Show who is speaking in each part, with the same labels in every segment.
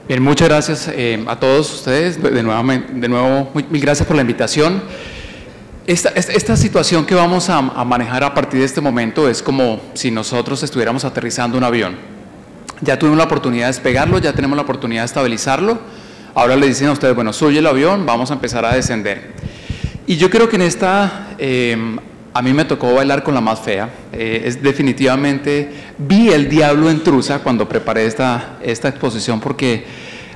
Speaker 1: Bien, muchas gracias a todos ustedes. De nuevo, mil gracias por la invitación. Esta situación que vamos a manejar a partir de este momento es como si nosotros estuviéramos aterrizando un avión. Ya tuvimos la oportunidad de despegarlo, ya tenemos la oportunidad de estabilizarlo. Ahora le dicen a ustedes, bueno, sube el avión, vamos a empezar a descender. Y yo creo que en esta, a mí me tocó bailar con la más fea. Definitivamente vi el diablo en Trusa cuando preparé esta exposición, porque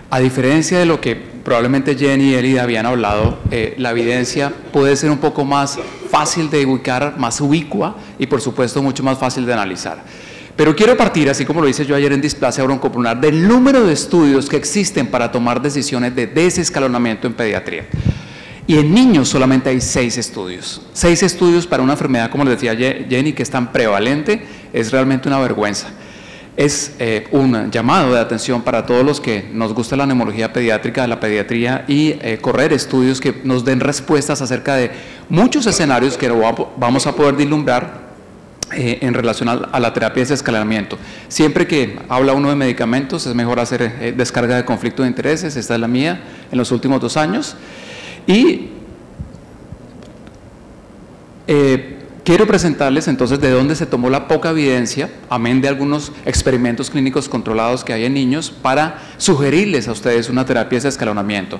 Speaker 1: a diferencia de lo que probablemente Jenny y Elida habían hablado, la evidencia puede ser un poco más fácil de ubicar, más ubicua y por supuesto mucho más fácil de analizar. Pero quiero partir, así como lo hice yo ayer en Displasia Broncopulmonar, del número de estudios que existen para tomar decisiones de desescalonamiento en pediatría. Y en niños solamente hay 6 estudios. 6 estudios para una enfermedad, como les decía Jenny, que es tan prevalente, es realmente una vergüenza. Es un llamado de atención para todos los que nos gusta la neumología pediátrica, la pediatría, y correr estudios que nos den respuestas acerca de muchos escenarios que vamos a poder vislumbrar en relación a la terapia de desescalonamiento. Siempre que habla uno de medicamentos es mejor hacer descarga de conflicto de intereses. Esta es la mía en los últimos 2 años. Y quiero presentarles entonces de dónde se tomó la poca evidencia, amén de algunos experimentos clínicos controlados que hay en niños, para sugerirles a ustedes una terapia de desescalonamiento.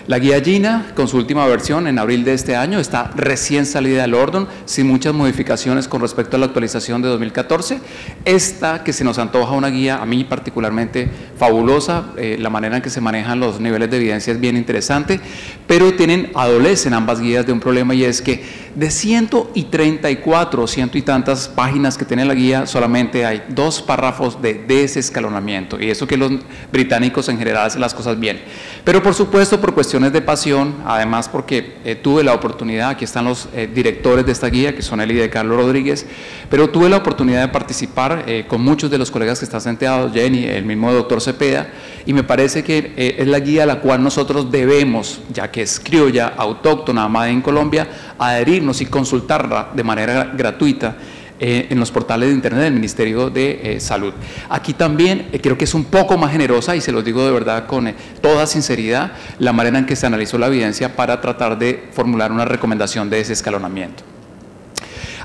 Speaker 1: La guía GINA, con su última versión en abril de este año, está recién salida del orden, sin muchas modificaciones con respecto a la actualización de 2014. Esta que se nos antoja una guía, a mí particularmente fabulosa, la manera en que se manejan los niveles de evidencia es bien interesante, pero adolecen ambas guías de un problema, y es que de 134 o 100 y tantas páginas que tiene la guía, solamente hay 2 párrafos de desescalonamiento, y eso que los británicos en general hacen las cosas bien. Pero por supuesto, por cuestiones de pasión, además porque tuve la oportunidad, aquí están los directores de esta guía, que son Elida y Carlos Rodríguez, pero tuve la oportunidad de participar con muchos de los colegas que están sentados, Jenny, el mismo doctor Cepeda, y me parece que es la guía a la cual nosotros debemos, ya que es criolla, autóctona, made en Colombia, adherirnos y consultarla de manera gratuita en los portales de internet del Ministerio de Salud. Aquí también creo que es un poco más generosa, y se los digo de verdad con toda sinceridad, la manera en que se analizó la evidencia para tratar de formular una recomendación de desescalonamiento.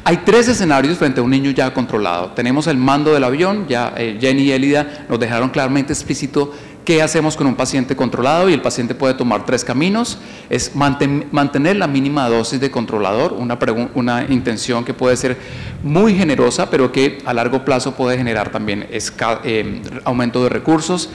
Speaker 1: Hay 3 escenarios frente a un niño ya controlado. Tenemos el mando del avión, ya Jenny y Elida nos dejaron claramente explícito qué hacemos con un paciente controlado, y el paciente puede tomar 3 caminos. Es mantener la mínima dosis de controlador, una intención que puede ser muy generosa, pero que a largo plazo puede generar también aumento de recursos,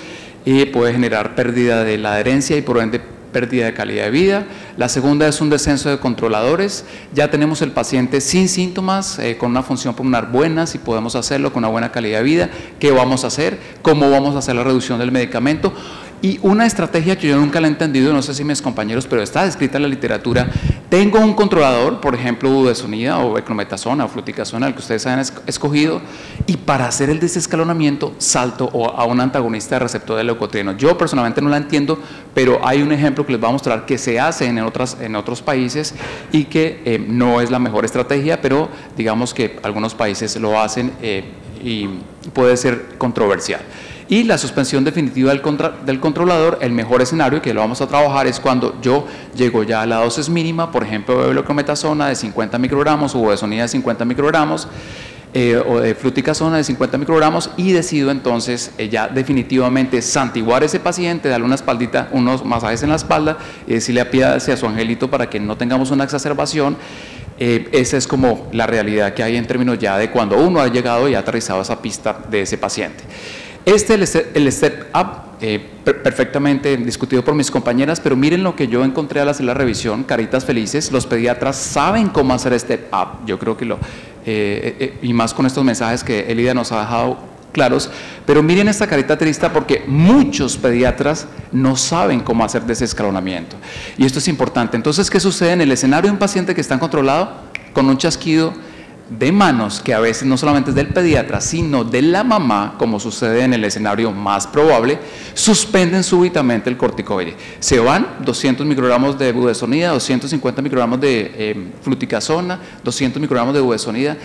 Speaker 1: y puede generar pérdida de la adherencia y por ende pérdida de calidad de vida. La segunda es un descenso de controladores. Ya tenemos el paciente sin síntomas, con una función pulmonar buena, si podemos hacerlo, con una buena calidad de vida. ¿Qué vamos a hacer? ¿Cómo vamos a hacer la reducción del medicamento? Y una estrategia que yo nunca la he entendido, no sé si mis compañeros, pero está descrita en la literatura. Tengo un controlador, por ejemplo, budesonida o beclometasona o fluticasona, el que ustedes hayan escogido, y para hacer el desescalonamiento salto a un antagonista de receptor de leucotrieno. Yo personalmente no la entiendo, pero hay un ejemplo que les voy a mostrar que se hace en otros países y que no es la mejor estrategia, pero digamos que algunos países lo hacen y puede ser controversial. Y la suspensión definitiva del controlador, el mejor escenario que lo vamos a trabajar es cuando yo llego ya a la dosis mínima, por ejemplo de beclometasona de 50 microgramos o budesonida de 50 microgramos, o de fluticasona de 50 microgramos, y decido entonces ya definitivamente santiguar a ese paciente, darle una espaldita, unos masajes en la espalda, y decirle apiádese a su angelito para que no tengamos una exacerbación. Esa es como la realidad que hay en términos ya de cuando uno ha llegado y ha aterrizado a esa pista de ese paciente. Este es el step up, perfectamente discutido por mis compañeras, pero miren lo que yo encontré al hacer la revisión, caritas felices. Los pediatras saben cómo hacer step up, yo creo que y más con estos mensajes que Elida nos ha dejado claros, pero miren esta carita triste porque muchos pediatras no saben cómo hacer desescalonamiento, y esto es importante. Entonces, ¿qué sucede en el escenario de un paciente que está controlado? Con un chasquido de manos, que a veces no solamente es del pediatra, sino de la mamá, como sucede en el escenario más probable, suspenden súbitamente el corticoide. Se van 200 microgramos de budesonida, 250 microgramos de fluticasona, 200 microgramos de budesonida.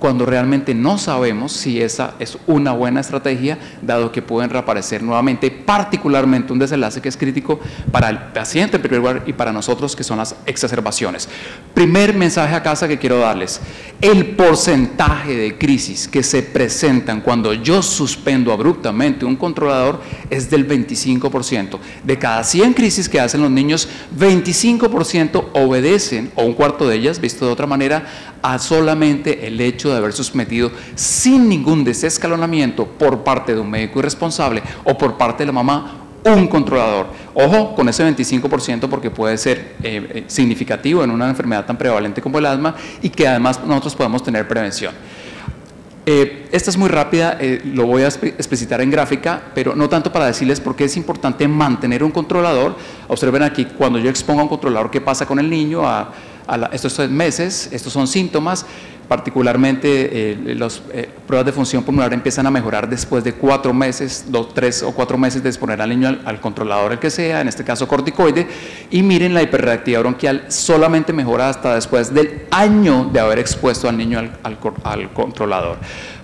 Speaker 1: cuando realmente no sabemos si esa es una buena estrategia, dado que pueden reaparecer nuevamente, particularmente un desenlace que es crítico para el paciente en primer lugar y para nosotros, que son las exacerbaciones. Primer mensaje a casa que quiero darles: el porcentaje de crisis que se presentan cuando yo suspendo abruptamente un controlador es del 25%. De cada 100 crisis que hacen los niños, 25% obedecen, o un cuarto de ellas, visto de otra manera, a solamente el hecho de haber sometido sin ningún desescalonamiento por parte de un médico irresponsable o por parte de la mamá un controlador. Ojo con ese 25%, porque puede ser significativo en una enfermedad tan prevalente como el asma, y que además nosotros podemos tener prevención. Esta es muy rápida, lo voy a explicitar en gráfica, pero no tanto para decirles por qué es importante mantener un controlador. Observen aquí, cuando yo expongo a un controlador, qué pasa con el niño estos 3 meses. Estos son síntomas, particularmente las pruebas de función pulmonar empiezan a mejorar después de 4 meses, 3 o 4 meses de exponer al niño al controlador, el que sea, en este caso corticoide, y miren, la hiperreactividad bronquial solamente mejora hasta después del año de haber expuesto al niño al controlador.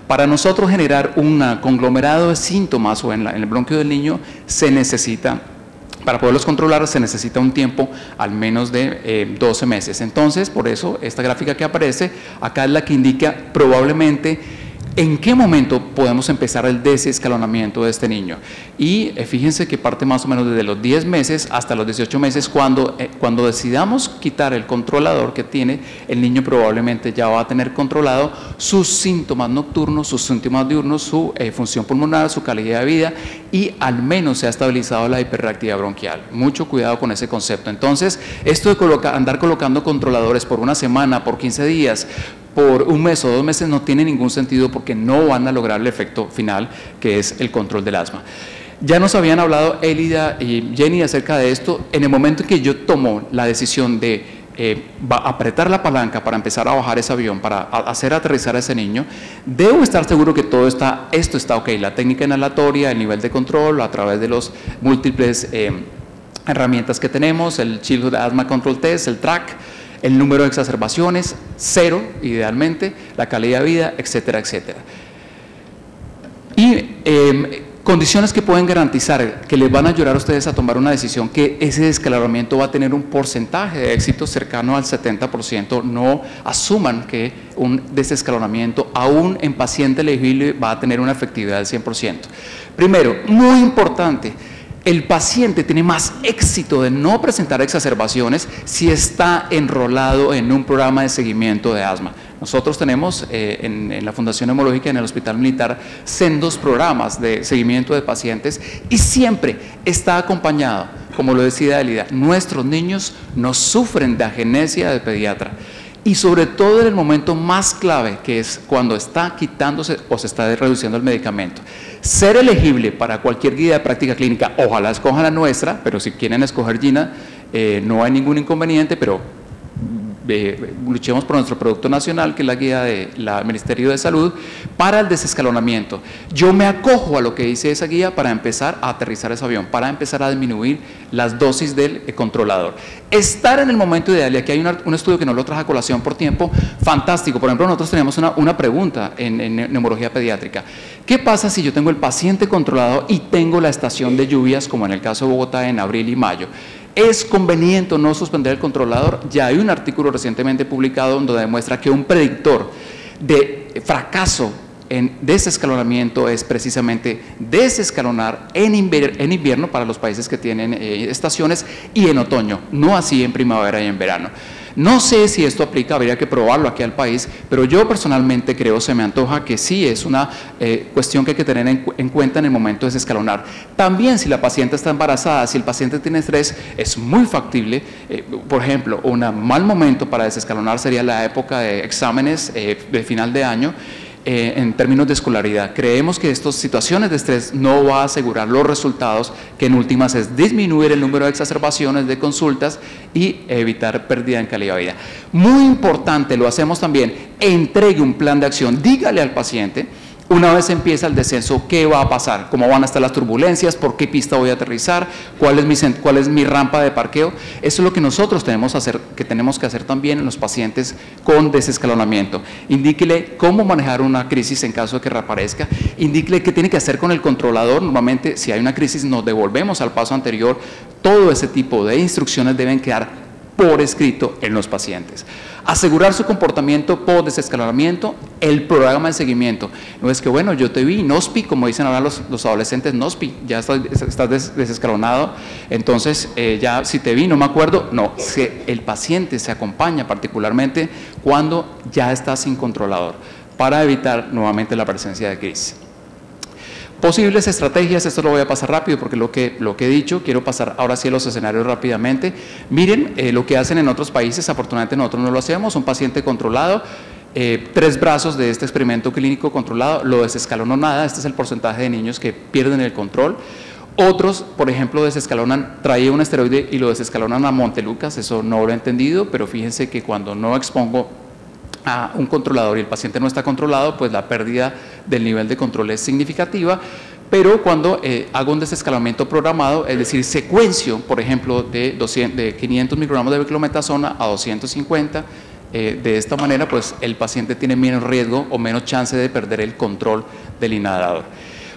Speaker 1: Para nosotros generar un conglomerado de síntomas en el bronquio del niño para poderlos controlar se necesita un tiempo al menos de 12 meses. Entonces, por eso, esta gráfica que aparece acá es la que indica probablemente en qué momento podemos empezar el desescalonamiento de este niño. Y fíjense que parte más o menos desde los 10 meses hasta los 18 meses, cuando decidamos quitar el controlador que tiene, el niño probablemente ya va a tener controlado sus síntomas nocturnos, sus síntomas diurnos, su función pulmonar, su calidad de vida, y al menos se ha estabilizado la hiperreactividad bronquial. Mucho cuidado con ese concepto. Entonces, esto de andar colocando controladores por una semana, por 15 días, por un mes o 2 meses no tiene ningún sentido, porque no van a lograr el efecto final, que es el control del asma. Ya nos habían hablado Elida y Jenny acerca de esto. En el momento en que yo tomo la decisión de apretar la palanca para empezar a bajar ese avión, para hacer aterrizar a ese niño, debo estar seguro que esto está ok, la técnica inhalatoria, el nivel de control a través de los múltiples herramientas que tenemos, el Childhood Asthma Control Test, el TRAC, el número de exacerbaciones, 0 idealmente, la calidad de vida, etcétera, etcétera. Y condiciones que pueden garantizar que les van a ayudar a ustedes a tomar una decisión, que ese descalonamiento va a tener un porcentaje de éxito cercano al 70%. No asuman que un desescalonamiento, aún en paciente elegible, va a tener una efectividad del 100%. Primero, muy importante, el paciente tiene más éxito de no presentar exacerbaciones si está enrolado en un programa de seguimiento de asma. Nosotros tenemos en la Fundación Neumológica, en el Hospital Militar, sendos programas de seguimiento de pacientes, y siempre está acompañado, como lo decía Elida, nuestros niños no sufren de agenesia de pediatra. Y sobre todo en el momento más clave, que es cuando está quitándose o se está reduciendo el medicamento. Ser elegible para cualquier guía de práctica clínica, ojalá escojan la nuestra, pero si quieren escoger Gina, no hay ningún inconveniente, pero luchemos por nuestro producto nacional, que es la guía del Ministerio de Salud, para el desescalonamiento. Yo me acojo a lo que dice esa guía para empezar a aterrizar ese avión, para empezar a disminuir las dosis del controlador. Estar en el momento ideal, y aquí hay un estudio que no lo traje a colación por tiempo, fantástico. Por ejemplo, nosotros tenemos una pregunta en neumología pediátrica. ¿Qué pasa si yo tengo el paciente controlado y tengo la estación de lluvias, como en el caso de Bogotá en abril y mayo? ¿Es conveniente o no suspender el controlador? Ya hay un artículo recientemente publicado donde demuestra que un predictor de fracaso en desescalonamiento es precisamente desescalonar en invierno para los países que tienen estaciones, y en otoño, no así en primavera y en verano. No sé si esto aplica, habría que probarlo aquí al país, pero yo personalmente creo, se me antoja que sí es una cuestión que hay que tener en cuenta en el momento de desescalonar. También, si la paciente está embarazada, si el paciente tiene estrés, es muy factible. Por ejemplo, un mal momento para desescalonar sería la época de exámenes de final de año. En términos de escolaridad, creemos que estas situaciones de estrés no va a asegurar los resultados, que en últimas es disminuir el número de exacerbaciones, de consultas, y evitar pérdida en calidad de vida. Muy importante, lo hacemos también, entregue un plan de acción, dígale al paciente, Una vez empieza el descenso, ¿qué va a pasar? ¿Cómo van a estar las turbulencias? ¿Por qué pista voy a aterrizar? ¿Cuál es mi rampa de parqueo? Eso es lo que nosotros tenemos que hacer también en los pacientes con desescalonamiento. Indíquele cómo manejar una crisis en caso de que reaparezca. Indíquele qué tiene que hacer con el controlador. Normalmente, si hay una crisis, nos devolvemos al paso anterior. Todo ese tipo de instrucciones deben quedar por escrito en los pacientes. Asegurar su comportamiento post desescalonamiento, el programa de seguimiento. No es que, bueno, yo te vi, NOSPI, como dicen ahora los adolescentes, NOSPI, ya estás desescalonado, entonces ya si te vi, no me acuerdo. No, el paciente se acompaña particularmente cuando ya está sin controlador, para evitar nuevamente la presencia de crisis. Posibles estrategias, esto lo voy a pasar rápido porque lo que he dicho, quiero pasar ahora sí a los escenarios rápidamente. Miren lo que hacen en otros países, afortunadamente nosotros no lo hacemos, un paciente controlado, 3 brazos de este experimento clínico controlado, lo desescalonó nada, este es el porcentaje de niños que pierden el control. Otros, por ejemplo, traía un esteroide y lo desescalonan a Montelukast, eso no lo he entendido, pero fíjense que cuando no expongo a un controlador y el paciente no está controlado, pues la pérdida del nivel de control es significativa, pero cuando hago un desescalonamiento programado, es decir, secuencio, por ejemplo, de 500 microgramos de beclometasona a 250, de esta manera, pues el paciente tiene menos riesgo o menos chance de perder el control del inhalador.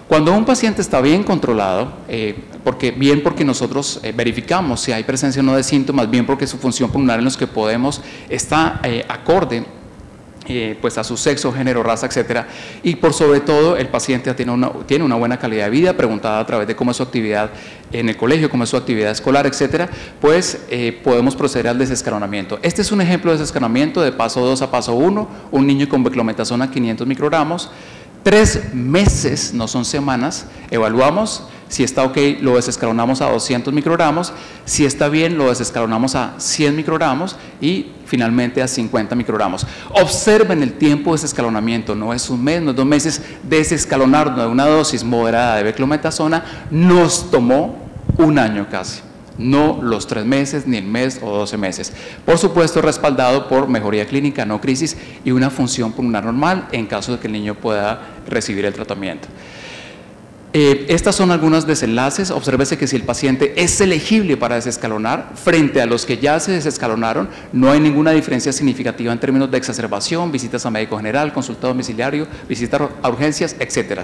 Speaker 1: Cuando un paciente está bien controlado, porque nosotros verificamos si hay presencia o no de síntomas, bien porque su función pulmonar en los que podemos está acorde pues a su sexo, género, raza, etcétera, y por sobre todo el paciente tiene una buena calidad de vida, preguntada a través de cómo es su actividad en el colegio, cómo es su actividad escolar, etcétera, pues podemos proceder al desescalonamiento. Este es un ejemplo de desescalonamiento de paso 2 a paso 1, un niño con beclometasona 500 microgramos, 3 meses, no son semanas, evaluamos. Si está ok, lo desescalonamos a 200 microgramos, si está bien, lo desescalonamos a 100 microgramos y finalmente a 50 microgramos. Observen el tiempo de desescalonamiento, no es un mes, no es 2 meses, desescalonar de una dosis moderada de beclometasona nos tomó 1 año casi, no los 3 meses, ni el mes o 12 meses. Por supuesto, respaldado por mejoría clínica, no crisis, y una función pulmonar normal en caso de que el niño pueda recibir el tratamiento. Estas son algunos desenlaces. Obsérvese que si el paciente es elegible para desescalonar, frente a los que ya se desescalonaron, no hay ninguna diferencia significativa en términos de exacerbación, visitas a médico general, consulta domiciliario, visitas a urgencias, etcétera.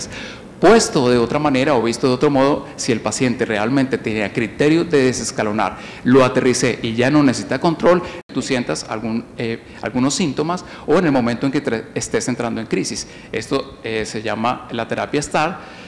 Speaker 1: Puesto de otra manera o visto de otro modo, si el paciente realmente tenía criterio de desescalonar, lo aterricé y ya no necesita control, tú sientas algunos síntomas o en el momento en que estés entrando en crisis. Esto se llama la terapia STAR.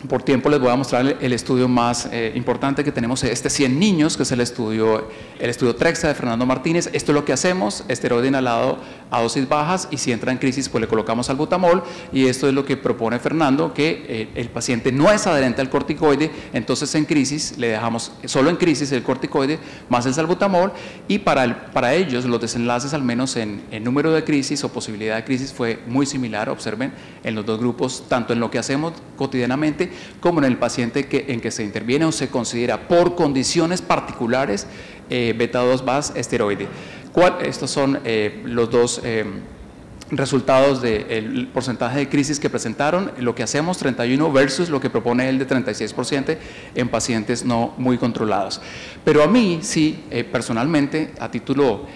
Speaker 1: Por tiempo les voy a mostrar el estudio más importante que tenemos, sí en niños, que es el estudio TREXA de Fernando Martínez. Esto es lo que hacemos, esteroide inhalado a dosis bajas, y si entra en crisis pues le colocamos salbutamol, y esto es lo que propone Fernando, que el paciente no es adherente al corticoide, entonces en crisis le dejamos solo en crisis el corticoide más el salbutamol, y para ellos los desenlaces, al menos en número de crisis o posibilidad de crisis, fue muy similar. Observen en los dos grupos, tanto en lo que hacemos cotidianamente como en el paciente en que se interviene o se considera por condiciones particulares beta-2 esteroide. Estos son los dos resultados del porcentaje de crisis que presentaron, lo que hacemos 31 versus lo que propone él de 36% en pacientes no muy controlados. Pero a mí sí, personalmente, a título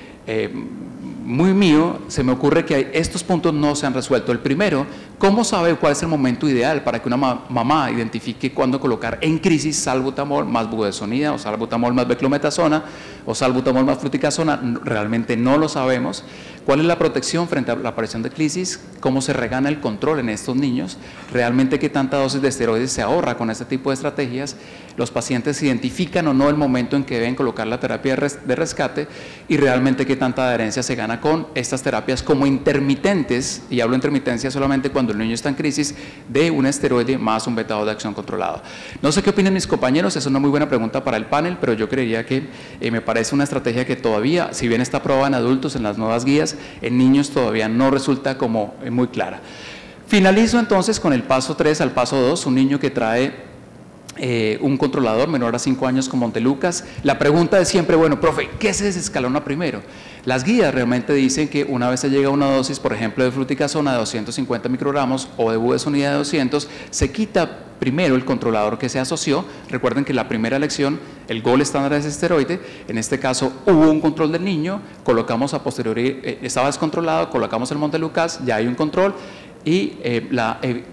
Speaker 1: muy mío, se me ocurre que estos puntos no se han resuelto. El primero, ¿cómo sabe cuál es el momento ideal para que una mamá identifique cuándo colocar en crisis salbutamol más budesonida o salbutamol más beclometasona o salbutamol más fluticasona? Realmente no lo sabemos. ¿Cuál es la protección frente a la aparición de crisis? ¿Cómo se regana el control en estos niños? ¿Realmente qué tanta dosis de esteroides se ahorra con este tipo de estrategias? ¿Los pacientes identifican o no el momento en que deben colocar la terapia de rescate? Y realmente qué tanta adherencia se gana con estas terapias como intermitentes, y hablo de intermitencia solamente cuando el niño está en crisis, de un esteroide más un beta-2 de acción controlado. No sé qué opinan mis compañeros, es una muy buena pregunta para el panel, pero yo creería que me parece una estrategia que todavía, si bien está aprobada en adultos en las nuevas guías, en niños todavía no resulta como muy clara. Finalizo entonces con el paso 3 al paso 2, un niño que trae un controlador menor a 5 años con Montelukast. La pregunta es siempre, bueno, profe, ¿qué se desescalona primero? Las guías realmente dicen que una vez se llega a una dosis, por ejemplo, de fluticasona de 250 microgramos o de budesonida de 200, se quita primero el controlador que se asoció. Recuerden que la primera elección, el gol estándar es esteroide. En este caso hubo un control del niño, colocamos a posteriori, estaba descontrolado, colocamos el Montelukast, ya hay un control. Y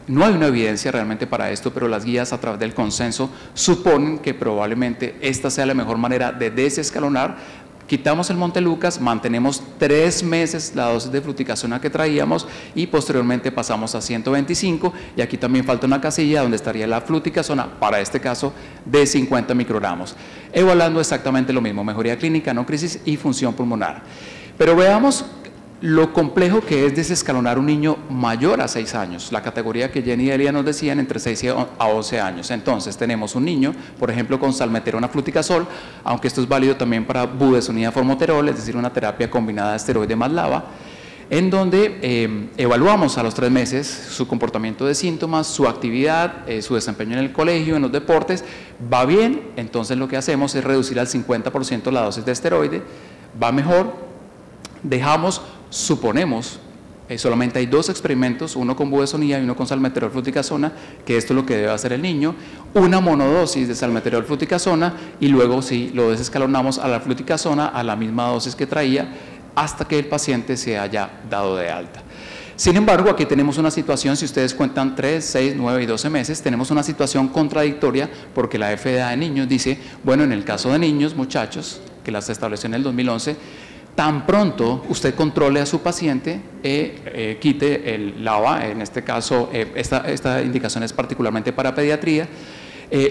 Speaker 1: no hay una evidencia realmente para esto, pero las guías a través del consenso suponen que probablemente esta sea la mejor manera de desescalonar. Quitamos el Montelukast, mantenemos 3 meses la dosis de fluticasona que traíamos y posteriormente pasamos a 125, y aquí también falta una casilla donde estaría la fluticasona, para este caso de 50 microgramos, evaluando exactamente lo mismo: mejoría clínica, no crisis y función pulmonar. Pero veamos lo complejo que es desescalonar un niño mayor a 6 años, la categoría que Jenny y Elia nos decían, entre 6 a 11 años. Entonces tenemos un niño, por ejemplo, con salmeterona fluticasol, aunque esto es válido también para budesonida formoterol, es decir, una terapia combinada de esteroide más LABA, en donde evaluamos a los 3 meses su comportamiento de síntomas, su actividad, su desempeño en el colegio, en los deportes. Va bien, entonces lo que hacemos es reducir al 50% la dosis de esteroide. Va mejor, dejamos, suponemos, solamente hay 2 experimentos, uno con budesonida y uno con salmeterol fluticasona, que esto es lo que debe hacer el niño, una monodosis de salmeterol fluticasona, y luego sí lo desescalonamos a la fluticasona a la misma dosis que traía hasta que el paciente se haya dado de alta. Sin embargo, aquí tenemos una situación, si ustedes cuentan 3, 6, 9 y 12 meses, tenemos una situación contradictoria, porque la FDA de niños dice, bueno, en el caso de niños, muchachos, que las estableció en el 2011, tan pronto usted controle a su paciente, quite el LABA, en este caso, esta indicación es particularmente para pediatría,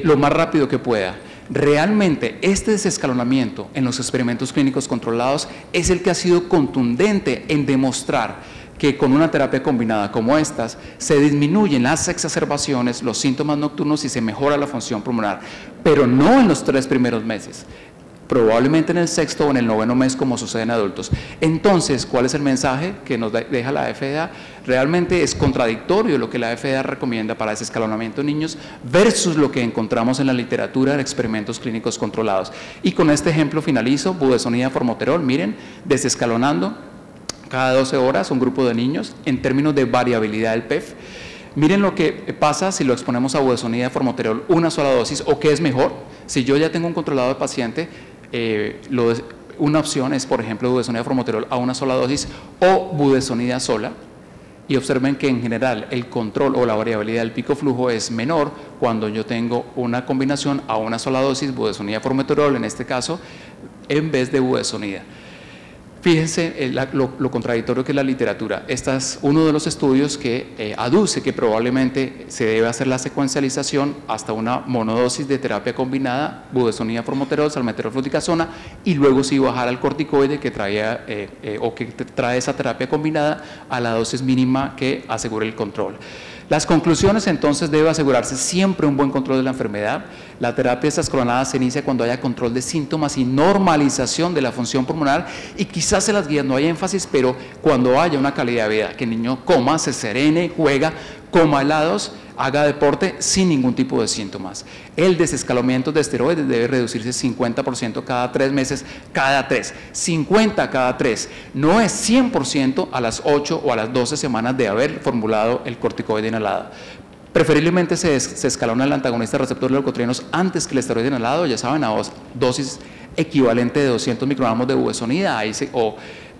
Speaker 1: lo más rápido que pueda. Realmente este desescalonamiento en los experimentos clínicos controlados es el que ha sido contundente en demostrar que con una terapia combinada como estas se disminuyen las exacerbaciones, los síntomas nocturnos y se mejora la función pulmonar, pero no en los 3 primeros meses. Probablemente en el 6º o en el 9º mes, como sucede en adultos. Entonces, ¿cuál es el mensaje que nos deja la FDA? Realmente es contradictorio lo que la FDA recomienda para desescalonamiento en niños versus lo que encontramos en la literatura de experimentos clínicos controlados. Y con este ejemplo finalizo: budesonida formoterol, miren, desescalonando cada 12 horas un grupo de niños en términos de variabilidad del PEF. Miren lo que pasa si lo exponemos a budesonida formoterol una sola dosis, o qué es mejor. Si yo ya tengo un controlado de paciente, una opción es, por ejemplo, budesonida formoterol a una sola dosis o budesonida sola, y observen que en general el control o la variabilidad del pico flujo es menor cuando yo tengo una combinación a una sola dosis, budesonida formoterol en este caso, en vez de budesonida. Fíjense lo contradictorio que es la literatura. Este es uno de los estudios que aduce que probablemente se debe hacer la secuencialización hasta una monodosis de terapia combinada, budesonida formoterol, salmeterol fluticasona, y luego sí bajar al corticoide que traía o que trae esa terapia combinada a la dosis mínima que asegure el control. Las conclusiones: entonces debe asegurarse siempre un buen control de la enfermedad. La terapia desescalonada se inicia cuando haya control de síntomas y normalización de la función pulmonar, y quizás en las guías no hay énfasis, pero cuando haya una calidad de vida, que el niño coma, se serene, juega, coma helados, haga deporte sin ningún tipo de síntomas. El desescalonamiento de esteroides debe reducirse 50% cada 3 meses, cada 3, 50 cada 3. No es 100% a las 8 o a las 12 semanas de haber formulado el corticoide inhalado. Preferiblemente se escalona el antagonista receptor de leucotrienos antes que el esteroide inhalado, ya saben, a dosis equivalente de 200 microgramos de budesonida,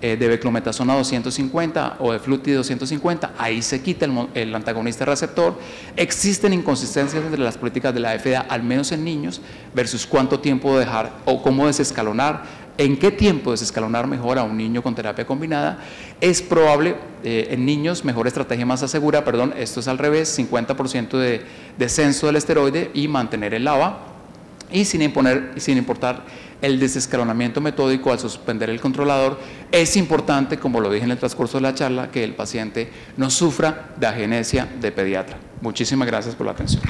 Speaker 1: de beclometasona 250 o de fluti 250, ahí se quita el antagonista receptor. Existen inconsistencias entre las políticas de la FDA, al menos en niños, versus cuánto tiempo dejar o cómo desescalonar, en qué tiempo desescalonar mejor a un niño con terapia combinada. Es probable en niños, mejor estrategia más segura, esto es al revés, 50% de descenso del esteroide y mantener el LABA, y sin importar el desescalonamiento metódico al suspender el controlador. Es importante, como lo dije en el transcurso de la charla, que el paciente no sufra de agenesia de pediatra. Muchísimas gracias por la atención.